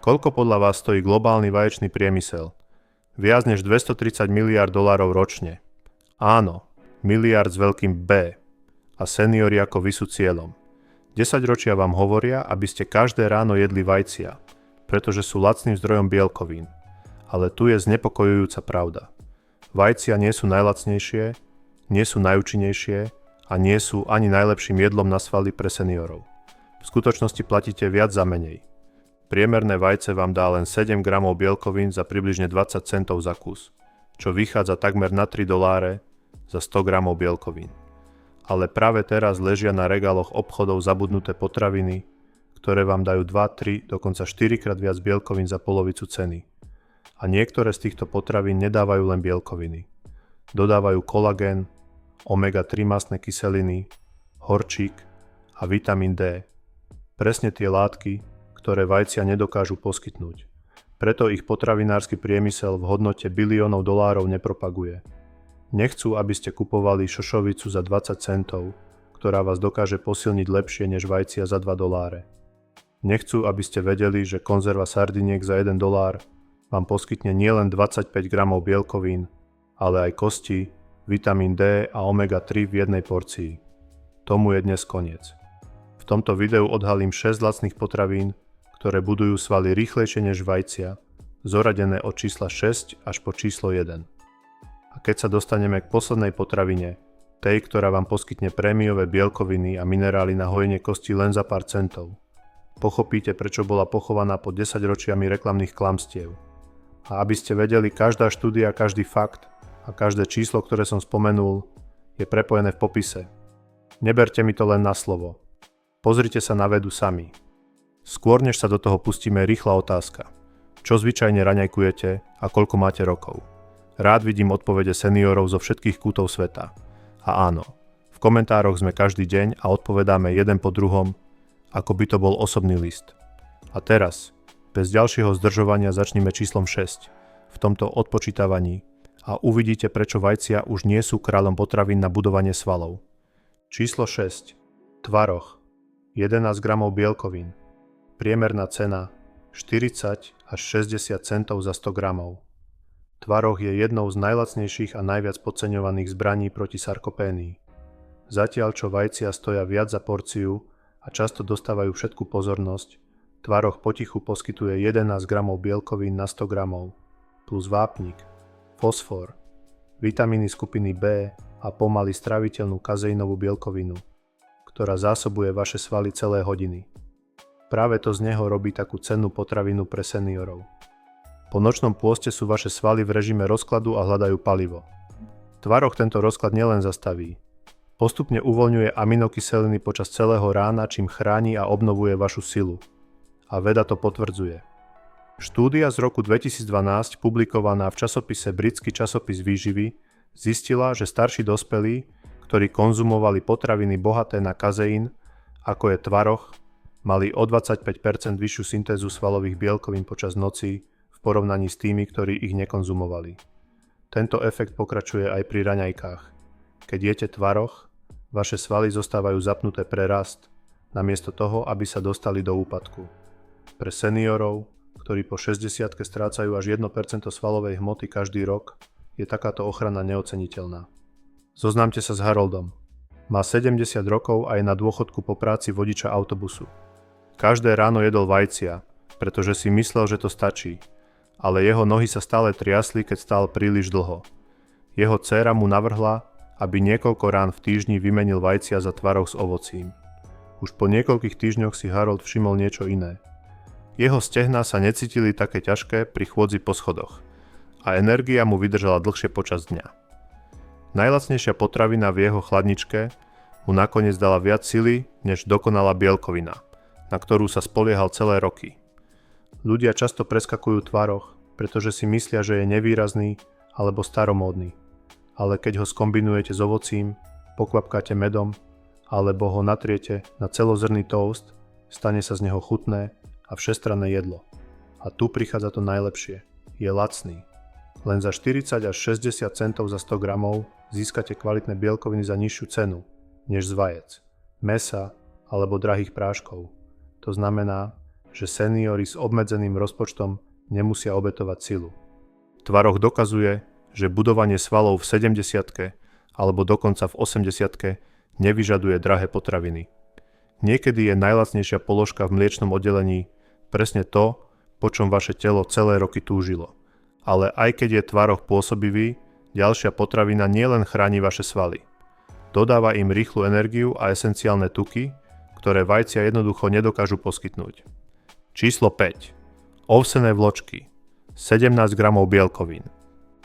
Koľko podľa vás stojí globálny vaječný priemysel? Viac než 230 miliárd dolárov ročne. Áno, miliárd s veľkým B. A seniori ako vy sú cieľom. 10 ročia vám hovoria, aby ste každé ráno jedli vajcia, pretože sú lacným zdrojom bielkovín. Ale tu je znepokojujúca pravda. Vajcia nie sú najlacnejšie, nie sú najúčinnejšie a nie sú ani najlepším jedlom na svaly pre seniorov. V skutočnosti platíte viac za menej. Priemerné vajce vám dá len 7 gramov bielkovín za približne 20 centov za kus, čo vychádza takmer na $3 za 100 gramov bielkovín. Ale práve teraz ležia na regáloch obchodov zabudnuté potraviny, ktoré vám dajú 2, 3, dokonca 4 krát viac bielkovín za polovicu ceny. A niektoré z týchto potravín nedávajú len bielkoviny. Dodávajú kolagén, omega-3 mastné kyseliny, horčík a vitamín D. Presne tie látky, ktoré vajcia nedokážu poskytnúť. Preto ich potravinársky priemysel v hodnote biliónov dolárov nepropaguje. Nechcú, aby ste kupovali šošovicu za 20 centov, ktorá vás dokáže posilniť lepšie než vajcia za $2. Nechcú, aby ste vedeli, že konzerva sardiniek za $1 vám poskytne nielen 25 gramov bielkovín, ale aj kosti, vitamín D a omega-3 v jednej porcii. Tomu je dnes koniec. V tomto videu odhalím 6 lacných potravín, ktoré budujú svaly rýchlejšie než vajcia, zoradené od čísla 6 až po číslo 1. A keď sa dostaneme k poslednej potravine, tej, ktorá vám poskytne prémiové bielkoviny a minerály na hojenie kostí len za pár centov, pochopíte, prečo bola pochovaná pod 10 ročiami reklamných klamstiev. A aby ste vedeli, každá štúdia, každý fakt a každé číslo, ktoré som spomenul, je prepojené v popise. Neberte mi to len na slovo. Pozrite sa na vedu sami. Skôr než sa do toho pustíme, rýchla otázka. Čo zvyčajne raňajkujete a koľko máte rokov? Rád vidím odpovede seniorov zo všetkých kútov sveta. A áno, v komentároch sme každý deň a odpovedáme jeden po druhom, ako by to bol osobný list. A teraz, bez ďalšieho zdržovania začneme číslom 6 v tomto odpočítavaní a uvidíte, prečo vajcia už nie sú kráľom potravín na budovanie svalov. Číslo 6. Tvaroh. 11 gramov bielkovín. Priemerná cena 40 až 60 centov za 100 gramov. Tvaroh je jednou z najlacnejších a najviac podceňovaných zbraní proti sarkopénii. Zatiaľ čo vajcia stoja viac za porciu a často dostávajú všetku pozornosť, tvaroh potichu poskytuje 11 gramov bielkovín na 100 gramov, plus vápnik, fosfor, vitamíny skupiny B a pomaly straviteľnú kazeinovú bielkovinu, ktorá zásobuje vaše svaly celé hodiny. Práve to z neho robí takú cennú potravinu pre seniorov. Po nočnom pôste sú vaše svaly v režime rozkladu a hľadajú palivo. Tvaroh tento rozklad nielen zastaví, postupne uvoľňuje aminokyseliny počas celého rána, čím chráni a obnovuje vašu silu. A veda to potvrdzuje. Štúdia z roku 2012, publikovaná v časopise Britský časopis výživy, zistila, že starší dospelí, ktorí konzumovali potraviny bohaté na kazeín, ako je tvaroh, mali o 25% vyššiu syntézu svalových bielkovín počas nocí v porovnaní s tými, ktorí ich nekonzumovali. Tento efekt pokračuje aj pri raňajkách. Keď jete tvaroh, vaše svaly zostávajú zapnuté pre rast, namiesto toho, aby sa dostali do úpadku. Pre seniorov, ktorí po 60-ke strácajú až 1% svalovej hmoty každý rok, je takáto ochrana neoceniteľná. Zoznámte sa s Haroldom. Má 70 rokov a je na dôchodku po práci vodiča autobusu. Každé ráno jedol vajcia, pretože si myslel, že to stačí, ale jeho nohy sa stále triasli, keď stál príliš dlho. Jeho dcéra mu navrhla, aby niekoľko rán v týždni vymenil vajcia za tvaroh s ovocím. Už po niekoľkých týždňoch si Harold všimol niečo iné. Jeho stehná sa necítili také ťažké pri chôdzi po schodoch a energia mu vydržala dlhšie počas dňa. Najlacnejšia potravina v jeho chladničke mu nakoniec dala viac sily než dokonalá bielkovina, na ktorú sa spoliehal celé roky. Ľudia často preskakujú tvaroh, pretože si myslia, že je nevýrazný alebo staromódny. Ale keď ho skombinujete s ovocím, pokvapkáte medom alebo ho natriete na celozrný toast, stane sa z neho chutné a všestranné jedlo. A tu prichádza to najlepšie. Je lacný. Len za 40 až 60 centov za 100 gramov získate kvalitné bielkoviny za nižšiu cenu, než z vajec, mäsa alebo drahých práškov. To znamená, že seniori s obmedzeným rozpočtom nemusia obetovať silu. Tvaroh dokazuje, že budovanie svalov v 70-ke alebo dokonca v 80-ke nevyžaduje drahé potraviny. Niekedy je najlacnejšia položka v mliečnom oddelení presne to, po čom vaše telo celé roky túžilo. Ale aj keď je tvaroh pôsobivý, ďalšia potravina nielen chráni vaše svaly. Dodáva im rýchlu energiu a esenciálne tuky, ktoré vajcia jednoducho nedokážu poskytnúť. Číslo 5. Ovsené vločky. 17 gramov bielkovín.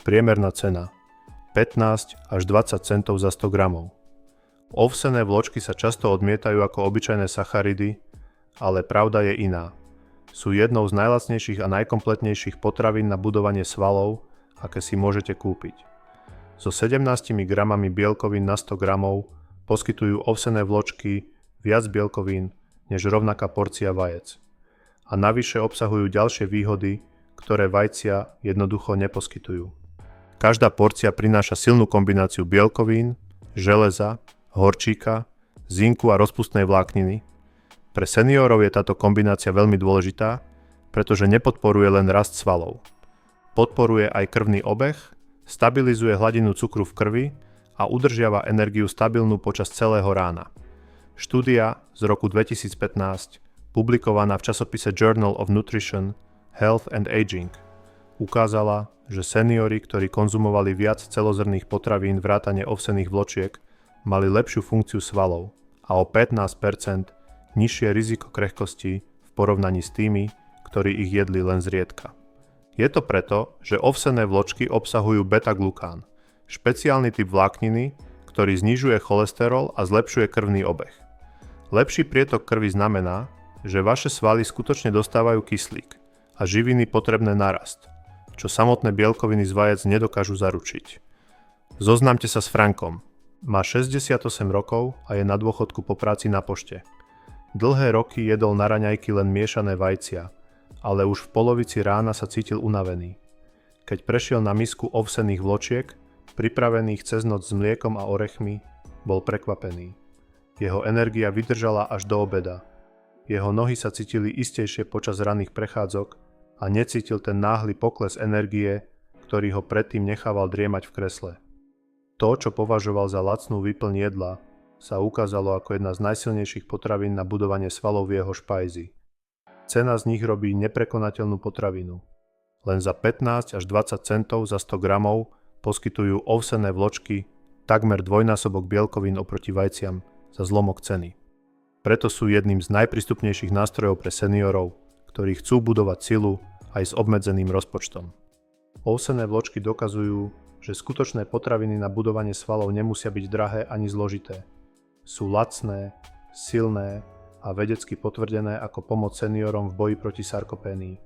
Priemerná cena 15 až 20 centov za 100 gramov. Ovsené vločky sa často odmietajú ako obyčajné sacharidy, ale pravda je iná. Sú jednou z najlacnejších a najkompletnejších potravín na budovanie svalov, aké si môžete kúpiť. So 17 gramami bielkovín na 100 gramov poskytujú ovsené vločky viac bielkovín než rovnaká porcia vajec. A navyše obsahujú ďalšie výhody, ktoré vajcia jednoducho neposkytujú. Každá porcia prináša silnú kombináciu bielkovín, železa, horčíka, zinku a rozpustnej vlákniny. Pre seniorov je táto kombinácia veľmi dôležitá, pretože nepodporuje len rast svalov. Podporuje aj krvný obeh, stabilizuje hladinu cukru v krvi a udržiava energiu stabilnú počas celého rána. Štúdia z roku 2015, publikovaná v časopise Journal of Nutrition, Health and Aging, ukázala, že seniori, ktorí konzumovali viac celozrnných potravín vrátane ovsených vločiek, mali lepšiu funkciu svalov a o 15% nižšie riziko krehkosti v porovnaní s tými, ktorí ich jedli len zriedka. Je to preto, že ovsené vločky obsahujú beta-glukán, špeciálny typ vlákniny, ktorý znižuje cholesterol a zlepšuje krvný obeh. Lepší prietok krvi znamená, že vaše svaly skutočne dostávajú kyslík a živiny potrebné na rast, čo samotné bielkoviny z vajec nedokážu zaručiť. Zoznámte sa s Frankom. Má 68 rokov a je na dôchodku po práci na pošte. Dlhé roky jedol na raňajky len miešané vajcia, ale už v polovici rána sa cítil unavený. Keď prešiel na misku ovsených vločiek, pripravených cez noc s mliekom a orechmi, bol prekvapený. Jeho energia vydržala až do obeda. Jeho nohy sa cítili istejšie počas ranných prechádzok a necítil ten náhly pokles energie, ktorý ho predtým nechával driemať v kresle. To, čo považoval za lacnú výplň jedla, sa ukázalo ako jedna z najsilnejších potravín na budovanie svalov v jeho špajzi. Cena z nich robí neprekonateľnú potravinu. Len za 15 až 20 centov za 100 gramov poskytujú ovsené vločky takmer dvojnásobok bielkovín oproti vajciam za zlomok ceny. Preto sú jedným z najprístupnejších nástrojov pre seniorov, ktorí chcú budovať silu aj s obmedzeným rozpočtom. Ovsené vločky dokazujú, že skutočné potraviny na budovanie svalov nemusia byť drahé ani zložité. Sú lacné, silné a vedecky potvrdené ako pomoc seniorom v boji proti sarkopénii.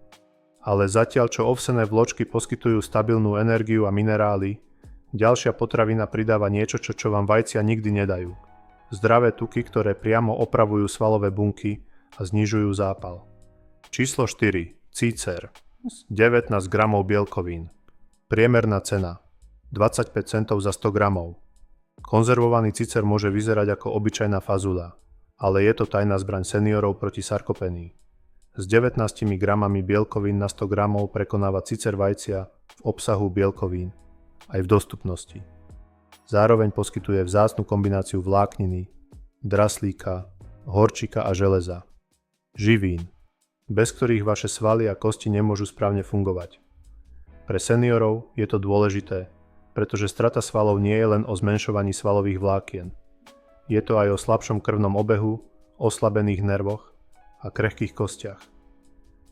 Ale zatiaľ čo ovsené vločky poskytujú stabilnú energiu a minerály, ďalšia potravina pridáva niečo, čo vám vajcia nikdy nedajú. Zdravé tuky, ktoré priamo opravujú svalové bunky a znižujú zápal. Číslo 4. Cícer. 19 gramov bielkovín. Priemerná cena 25 centov za 100 gramov. Konzervovaný cicer môže vyzerať ako obyčajná fazula, ale je to tajná zbraň seniorov proti sarkopénii. S 19 gramami bielkovín na 100 gramov prekonáva cicer vajcia v obsahu bielkovín aj v dostupnosti. Zároveň poskytuje vzácnu kombináciu vlákniny, draslíka, horčíka a železa. Živín, bez ktorých vaše svaly a kosti nemôžu správne fungovať. Pre seniorov je to dôležité, pretože strata svalov nie je len o zmenšovaní svalových vlákien. Je to aj o slabšom krvnom obehu, oslabených nervoch a krehkých kostiach.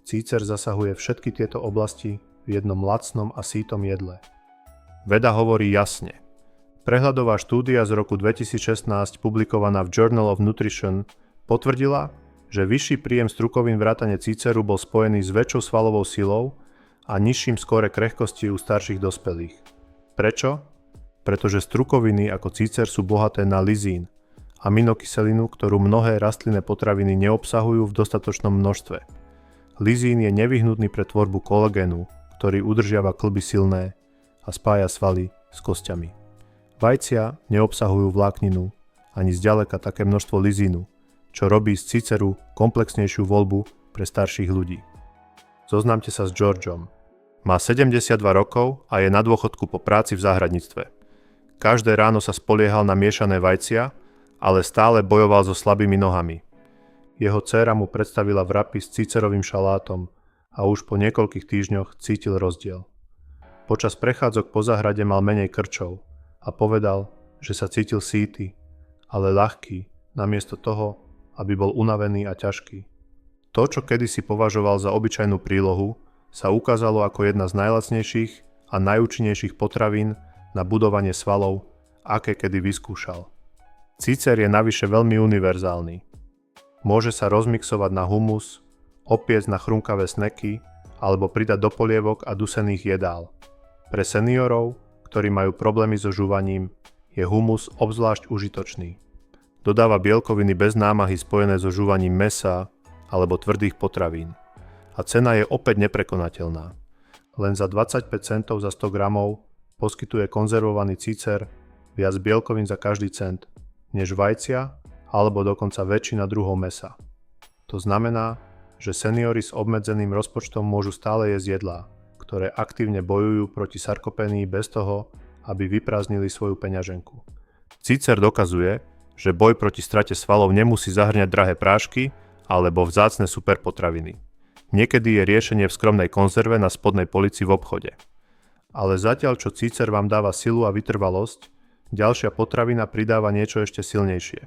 Cícer zasahuje všetky tieto oblasti v jednom lacnom a sítom jedle. Veda hovorí jasne. Prehľadová štúdia z roku 2016 publikovaná v Journal of Nutrition potvrdila, že vyšší príjem strukovín vrátane cíceru bol spojený s väčšou svalovou silou a nižším skóre krehkosti u starších dospelých. Prečo? Pretože strukoviny ako cícer sú bohaté na lizín, aminokyselinu, ktorú mnohé rastlinné potraviny neobsahujú v dostatočnom množstve. Lizín je nevyhnutný pre tvorbu kolagénu, ktorý udržiava kĺby silné a spája svaly s kostiami. Vajcia neobsahujú vlákninu ani zďaleka také množstvo lizínu, čo robí z cíceru komplexnejšiu voľbu pre starších ľudí. Zoznámte sa s Georgeom. Má 72 rokov a je na dôchodku po práci v záhradníctve. Každé ráno sa spoliehal na miešané vajcia, ale stále bojoval so slabými nohami. Jeho dcéra mu predstavila vrapy s cícerovým šalátom a už po niekoľkých týždňoch cítil rozdiel. Počas prechádzok po záhrade mal menej krčov a povedal, že sa cítil síty, ale ľahký, namiesto toho, aby bol unavený a ťažký. To, čo kedysi považoval za obyčajnú prílohu, sa ukázalo ako jedna z najlacnejších a najúčinnejších potravín na budovanie svalov, aké kedy vyskúšal. Cícer je navyše veľmi univerzálny. Môže sa rozmixovať na humus, opiecť na chrumkavé sneky alebo pridať do polievok a dusených jedál. Pre seniorov, ktorí majú problémy so žúvaním, je humus obzvlášť užitočný. Dodáva bielkoviny bez námahy spojené so žúvaním mäsa alebo tvrdých potravín. A cena je opäť neprekonateľná. Len za 25 centov za 100 gramov poskytuje konzervovaný cícer viac bielkovín za každý cent, než vajcia alebo dokonca väčšina druhov mäsa. To znamená, že seniori s obmedzeným rozpočtom môžu stále jesť jedlá, ktoré aktívne bojujú proti sarkopénii bez toho, aby vyprázdnili svoju peňaženku. Cícer dokazuje, že boj proti strate svalov nemusí zahŕňať drahé prášky alebo vzácne superpotraviny. Niekedy je riešenie v skromnej konzerve na spodnej polici v obchode. Ale zatiaľ, čo cícer vám dáva silu a vytrvalosť, ďalšia potravina pridáva niečo ešte silnejšie.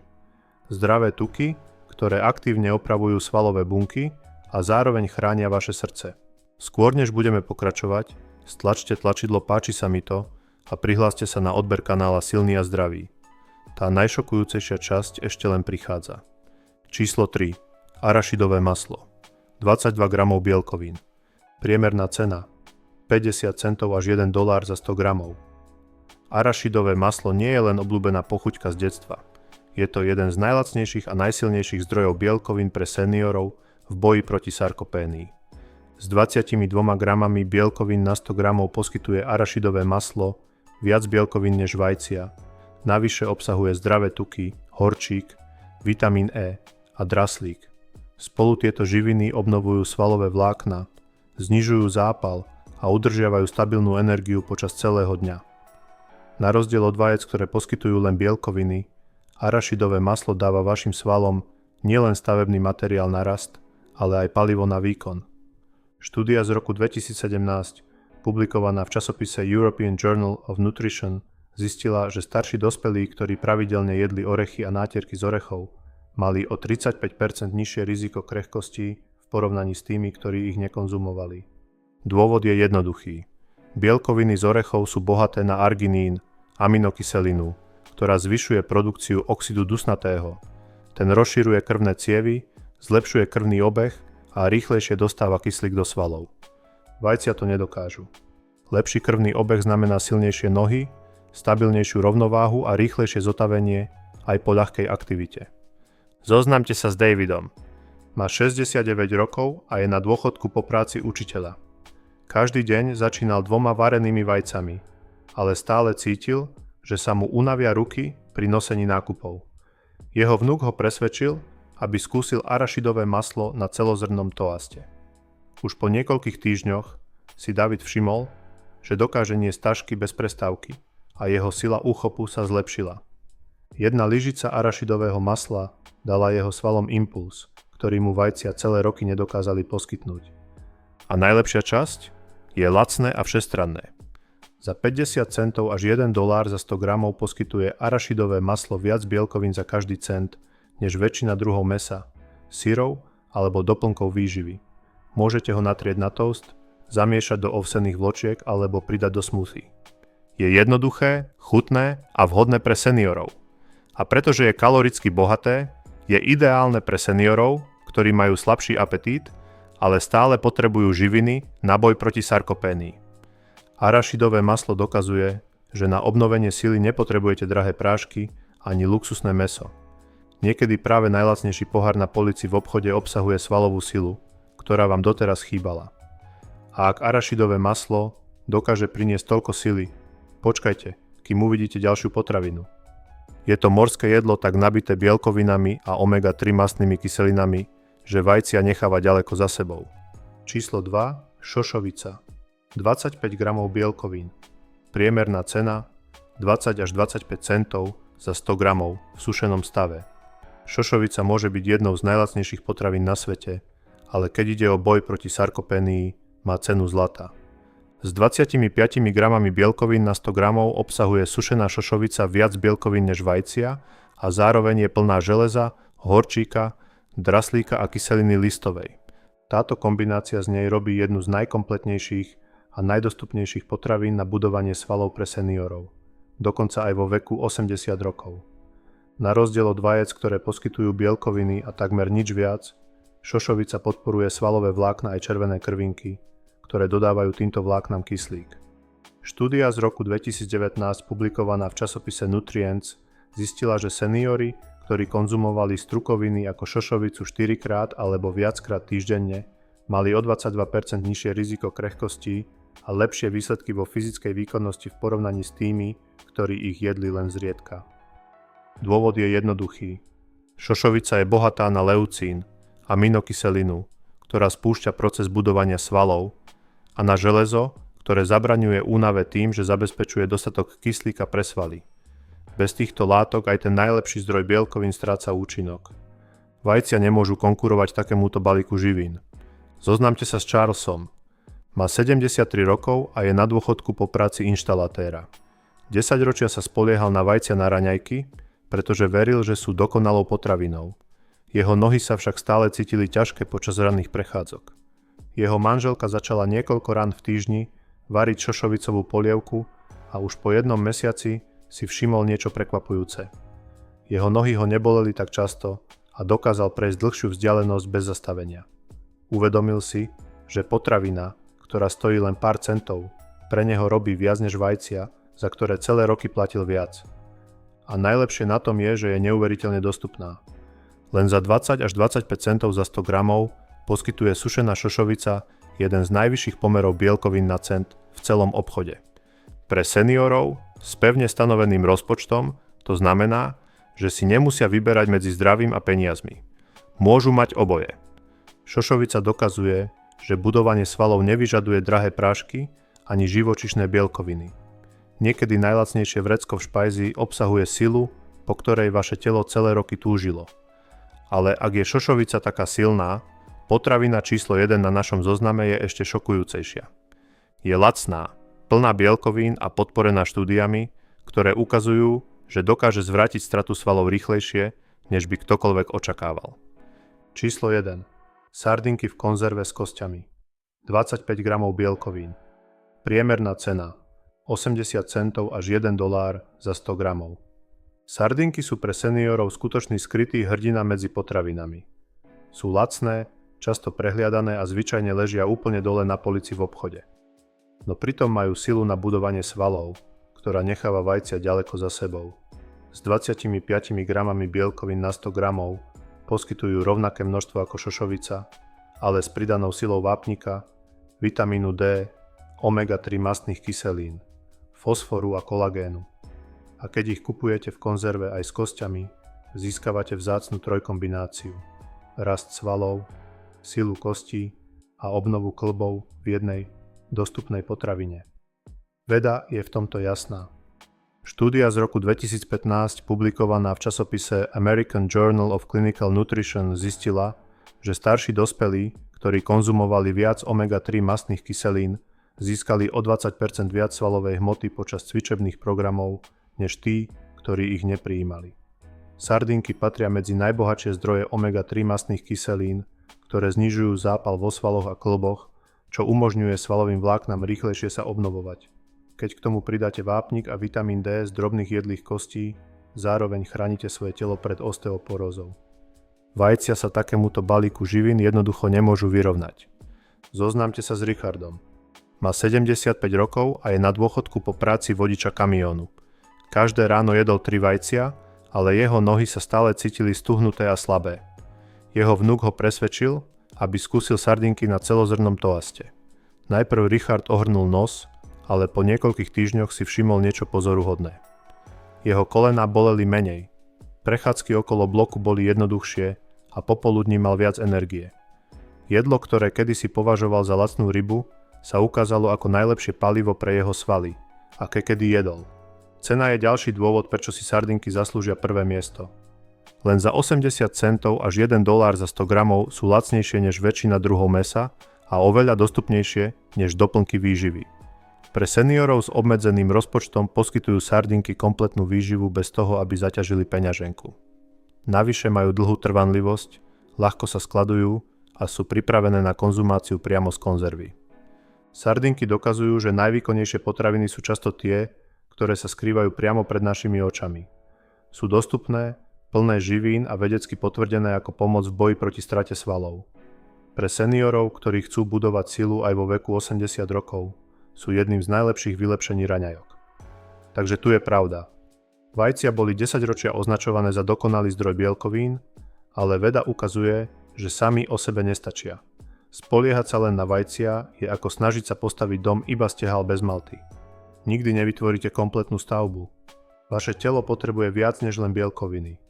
Zdravé tuky, ktoré aktívne opravujú svalové bunky a zároveň chránia vaše srdce. Skôr než budeme pokračovať, stlačte tlačidlo Páči sa mi to a prihláste sa na odber kanála Silný a zdravý. Tá najšokujúcejšia časť ešte len prichádza. Číslo 3. Arašidové maslo. 22 gramov bielkovín. Priemerná cena 50 centov až $1 za 100 gramov. Arašidové maslo nie je len obľúbená pochuťka z detstva. Je to jeden z najlacnejších a najsilnejších zdrojov bielkovín pre seniorov v boji proti sarkopénii. S 22 gramami bielkovín na 100 gramov poskytuje arašidové maslo viac bielkovín než vajcia. Navyše obsahuje zdravé tuky, horčík, vitamín E a draslík. Spolu tieto živiny obnovujú svalové vlákna, znižujú zápal a udržiavajú stabilnú energiu počas celého dňa. Na rozdiel od vajec, ktoré poskytujú len bielkoviny, arašidové maslo dáva vašim svalom nielen stavebný materiál na rast, ale aj palivo na výkon. Štúdia z roku 2017, publikovaná v časopise European Journal of Nutrition, zistila, že starší dospelí, ktorí pravidelne jedli orechy a nátierky z orechov, mali o 35% nižšie riziko krehkosti v porovnaní s tými, ktorí ich nekonzumovali. Dôvod je jednoduchý. Bielkoviny z orechov sú bohaté na arginín, aminokyselinu, ktorá zvyšuje produkciu oxidu dusnatého. Ten rozširuje krvné cievy, zlepšuje krvný obeh a rýchlejšie dostáva kyslík do svalov. Vajcia to nedokážu. Lepší krvný obeh znamená silnejšie nohy, stabilnejšiu rovnováhu a rýchlejšie zotavenie aj po ľahkej aktivite. Zoznámte sa s Davidom. Má 69 rokov a je na dôchodku po práci učiteľa. Každý deň začínal 2 varenými vajcami, ale stále cítil, že sa mu unavia ruky pri nosení nákupov. Jeho vnuk ho presvedčil, aby skúsil arašidové maslo na celozrnnom toaste. Už po niekoľkých týždňoch si David všimol, že dokáže niesť tašky bez prestávky a jeho sila úchopu sa zlepšila. Jedna lyžica arašidového masla dala jeho svalom impuls, ktorý mu vajcia celé roky nedokázali poskytnúť. A najlepšia časť? Je lacné a všestranné. Za 50 centov až $1 za 100 gramov poskytuje arašidové maslo viac bielkovín za každý cent, než väčšina druhov mäsa, syrov alebo doplnkov výživy. Môžete ho natrieť na toast, zamiešať do ovsených vločiek alebo pridať do smoothie. Je jednoduché, chutné a vhodné pre seniorov. A pretože je kaloricky bohaté, je ideálne pre seniorov, ktorí majú slabší apetít, ale stále potrebujú živiny na boj proti sarkopénii. Arašidové maslo dokazuje, že na obnovenie sily nepotrebujete drahé prášky ani luxusné mäso. Niekedy práve najlacnejší pohár na polici v obchode obsahuje svalovú silu, ktorá vám doteraz chýbala. A ak arašidové maslo dokáže priniesť toľko sily, počkajte, kým uvidíte ďalšiu potravinu. Je to morské jedlo tak nabité bielkovinami a omega-3 mastnými kyselinami, že vajcia necháva ďaleko za sebou. Číslo 2. Šošovica. 25 gramov bielkovín. Priemerná cena 20 až 25 centov za 100 gramov v sušenom stave. Šošovica môže byť jednou z najlacnejších potravín na svete, ale keď ide o boj proti sarkopénii, má cenu zlata. S 25 gramami bielkovín na 100 gramov obsahuje sušená šošovica viac bielkovín než vajcia a zároveň je plná železa, horčíka, draslíka a kyseliny listovej. Táto kombinácia z nej robí jednu z najkompletnejších a najdostupnejších potravín na budovanie svalov pre seniorov, dokonca aj vo veku 80 rokov. Na rozdiel od vajec, ktoré poskytujú bielkoviny a takmer nič viac, šošovica podporuje svalové vlákna aj červené krvinky, ktoré dodávajú týmto vláknam kyslík. Štúdia z roku 2019 publikovaná v časopise Nutrients zistila, že seniori, ktorí konzumovali strukoviny ako šošovicu 4-krát alebo viackrát týždenne, mali o 22% nižšie riziko krehkosti a lepšie výsledky vo fyzickej výkonnosti v porovnaní s tými, ktorí ich jedli len zriedka. Dôvod je jednoduchý. Šošovica je bohatá na leucín, aminokyselinu, ktorá spúšťa proces budovania svalov, a na železo, ktoré zabraňuje únave tým, že zabezpečuje dostatok kyslíka pre svaly. Bez týchto látok aj ten najlepší zdroj bielkovín stráca účinok. Vajcia nemôžu konkurovať takémuto balíku živín. Zoznamte sa s Charlesom. Má 73 rokov a je na dôchodku po práci inštalatéra. 10 ročia sa spoliehal na vajcia na raňajky, pretože veril, že sú dokonalou potravinou. Jeho nohy sa však stále cítili ťažké počas ranných prechádzok. Jeho manželka začala niekoľko rán v týždni variť šošovicovú polievku a už po jednom mesiaci si všimol niečo prekvapujúce. Jeho nohy ho neboleli tak často a dokázal prejsť dlhšiu vzdialenosť bez zastavenia. Uvedomil si, že potravina, ktorá stojí len pár centov, pre neho robí viac než vajcia, za ktoré celé roky platil viac. A najlepšie na tom je, že je neuveriteľne dostupná. Len za 20 až 25 centov za 100 gramov poskytuje sušená šošovica jeden z najvyšších pomerov bielkovín na cent v celom obchode. Pre seniorov s pevne stanoveným rozpočtom to znamená, že si nemusia vyberať medzi zdravím a peniazmi. Môžu mať oboje. Šošovica dokazuje, že budovanie svalov nevyžaduje drahé prášky ani živočíšne bielkoviny. Niekedy najlacnejšie vrecko v špajzi obsahuje silu, po ktorej vaše telo celé roky túžilo. Ale ak je šošovica taká silná, potravina číslo 1 na našom zozname je ešte šokujúcejšia. Je lacná, plná bielkovín a podporená štúdiami, ktoré ukazujú, že dokáže zvrátiť stratu svalov rýchlejšie, než by ktokoľvek očakával. Číslo 1. Sardinky v konzerve s kostiami. 25 gramov bielkovín. Priemerná cena 80 centov až $1 za 100 gramov. Sardinky sú pre seniorov skutočný skrytý hrdina medzi potravinami. Sú lacné, často prehliadané a zvyčajne ležia úplne dole na polici v obchode. No pritom majú silu na budovanie svalov, ktorá necháva vajcia ďaleko za sebou. S 25 gramami bielkovín na 100 gramov poskytujú rovnaké množstvo ako šošovica, ale s pridanou silou vápnika, vitamínu D, omega-3 mastných kyselín, fosforu a kolagénu. A keď ich kupujete v konzerve aj s kostiami, získavate vzácnu trojkombináciu. Rast svalov, silu kostí a obnovu kĺbov v jednej dostupnej potravine. Veda je v tomto jasná. Štúdia z roku 2015, publikovaná v časopise American Journal of Clinical Nutrition, zistila, že starší dospelí, ktorí konzumovali viac omega-3 mastných kyselín, získali o 20% viac svalovej hmoty počas cvičebných programov, než tí, ktorí ich neprijímali. Sardinky patria medzi najbohatšie zdroje omega-3 mastných kyselín, ktoré znižujú zápal vo svaloch a kĺboch, čo umožňuje svalovým vláknam rýchlejšie sa obnovovať. Keď k tomu pridáte vápnik a vitamín D z drobných jedlých kostí, zároveň chránite svoje telo pred osteoporózou. Vajcia sa takémuto balíku živín jednoducho nemôžu vyrovnať. Zoznamte sa s Richardom. Má 75 rokov a je na dôchodku po práci vodiča kamiónu. Každé ráno jedol 3 vajcia, ale jeho nohy sa stále cítili stuhnuté a slabé. Jeho vnuk ho presvedčil, aby skúsil sardinky na celozrnnom toaste. Najprv Richard ohrnul nos, ale po niekoľkých týždňoch si všimol niečo pozoruhodné. Jeho kolená boleli menej. Prechádzky okolo bloku boli jednoduchšie a popoludní mal viac energie. Jedlo, ktoré kedysi považoval za lacnú rybu, sa ukázalo ako najlepšie palivo pre jeho svaly a kedy jedol. Cena je ďalší dôvod, prečo si sardinky zaslúžia prvé miesto. Len za 80 centov až $1 za 100 gramov sú lacnejšie než väčšina druhov mäsa a oveľa dostupnejšie než doplnky výživy. Pre seniorov s obmedzeným rozpočtom poskytujú sardinky kompletnú výživu bez toho, aby zaťažili peňaženku. Navyše majú dlhú trvanlivosť, ľahko sa skladujú a sú pripravené na konzumáciu priamo z konzervy. Sardinky dokazujú, že najvýkonnejšie potraviny sú často tie, ktoré sa skrývajú priamo pred našimi očami. Sú dostupné, plné živín a vedecky potvrdené ako pomoc v boji proti strate svalov. Pre seniorov, ktorí chcú budovať silu aj vo veku 80 rokov, sú jedným z najlepších vylepšení raňajok. Takže tu je pravda. Vajcia boli 10 ročia označované za dokonalý zdroj bielkovín, ale veda ukazuje, že sami o sebe nestačia. Spoliehať sa len na vajcia je ako snažiť sa postaviť dom iba z tehál bez malty. Nikdy nevytvoríte kompletnú stavbu. Vaše telo potrebuje viac než len bielkoviny.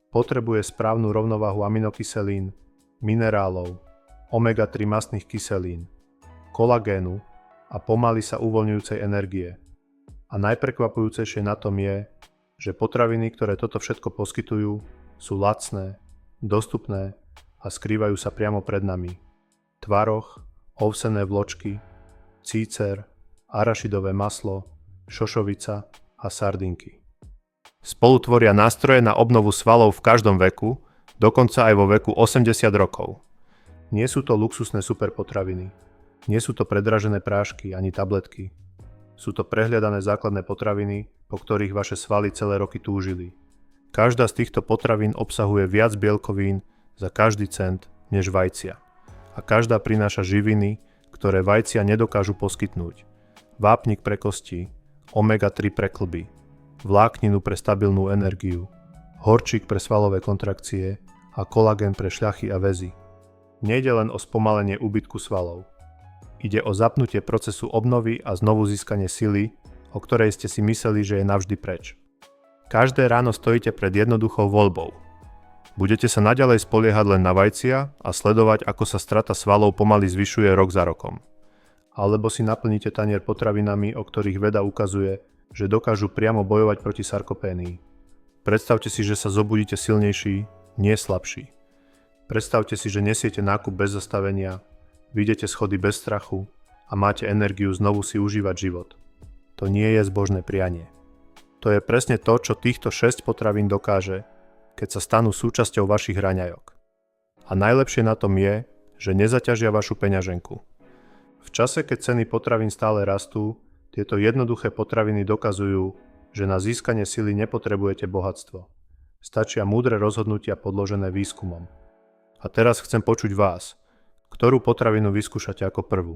Potrebuje správnu rovnováhu aminokyselín, minerálov, omega-3 mastných kyselín, kolagénu a pomaly sa uvoľňujúcej energie. A najprekvapujúcejšie na tom je, že potraviny, ktoré toto všetko poskytujú, sú lacné, dostupné a skrývajú sa priamo pred nami. Tvaroh, ovsené vločky, cícer, arašidové maslo, šošovica a sardinky. Spolu tvoria nástroje na obnovu svalov v každom veku, dokonca aj vo veku 80 rokov. Nie sú to luxusné superpotraviny. Nie sú to predražené prášky ani tabletky. Sú to prehliadané základné potraviny, po ktorých vaše svaly celé roky túžili. Každá z týchto potravín obsahuje viac bielkovín za každý cent než vajcia. A každá prináša živiny, ktoré vajcia nedokážu poskytnúť. Vápnik pre kosti, omega-3 pre klby, vlákninu pre stabilnú energiu, horčík pre svalové kontrakcie a kolagén pre šľachy a väzy. Nejde len o spomalenie úbytku svalov. Ide o zapnutie procesu obnovy a znovu získanie sily, o ktorej ste si mysleli, že je navždy preč. Každé ráno stojíte pred jednoduchou voľbou. Budete sa naďalej spoliehať len na vajcia a sledovať, ako sa strata svalov pomaly zvyšuje rok za rokom. Alebo si naplníte tanier potravinami, o ktorých veda ukazuje, že dokážu priamo bojovať proti sarkopénii. Predstavte si, že sa zobudíte silnejší, nie slabší. Predstavte si, že nesiete nákup bez zastavenia, vyjdete schody bez strachu a máte energiu znovu si užívať život. To nie je zbožné prianie. To je presne to, čo týchto 6 potravín dokáže, keď sa stanú súčasťou vašich raňajok. A najlepšie na tom je, že nezaťažia vašu peňaženku. V čase, keď ceny potravín stále rastú, tieto jednoduché potraviny dokazujú, že na získanie sily nepotrebujete bohatstvo. Stačia múdre rozhodnutia podložené výskumom. A teraz chcem počuť vás. Ktorú potravinu vyskúšate ako prvú?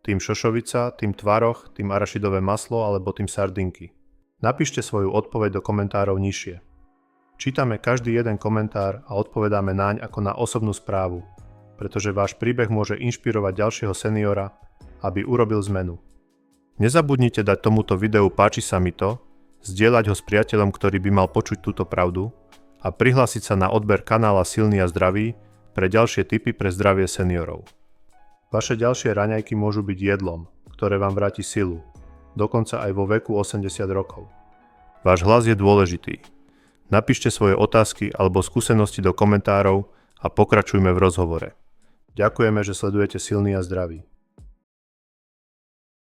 Tým šošovica, tým tvaroh, tým arašidové maslo alebo tým sardinky? Napíšte svoju odpoveď do komentárov nižšie. Čítame každý jeden komentár a odpovedáme naň ako na osobnú správu, pretože váš príbeh môže inšpirovať ďalšieho seniora, aby urobil zmenu. Nezabudnite dať tomuto videu páči sa mi to, zdieľať ho s priateľom, ktorý by mal počuť túto pravdu a prihlásiť sa na odber kanála Silný a zdravý pre ďalšie tipy pre zdravie seniorov. Vaše ďalšie raňajky môžu byť jedlom, ktoré vám vráti silu, dokonca aj vo veku 80 rokov. Váš hlas je dôležitý. Napíšte svoje otázky alebo skúsenosti do komentárov a pokračujme v rozhovore. Ďakujeme, že sledujete Silný a zdravý.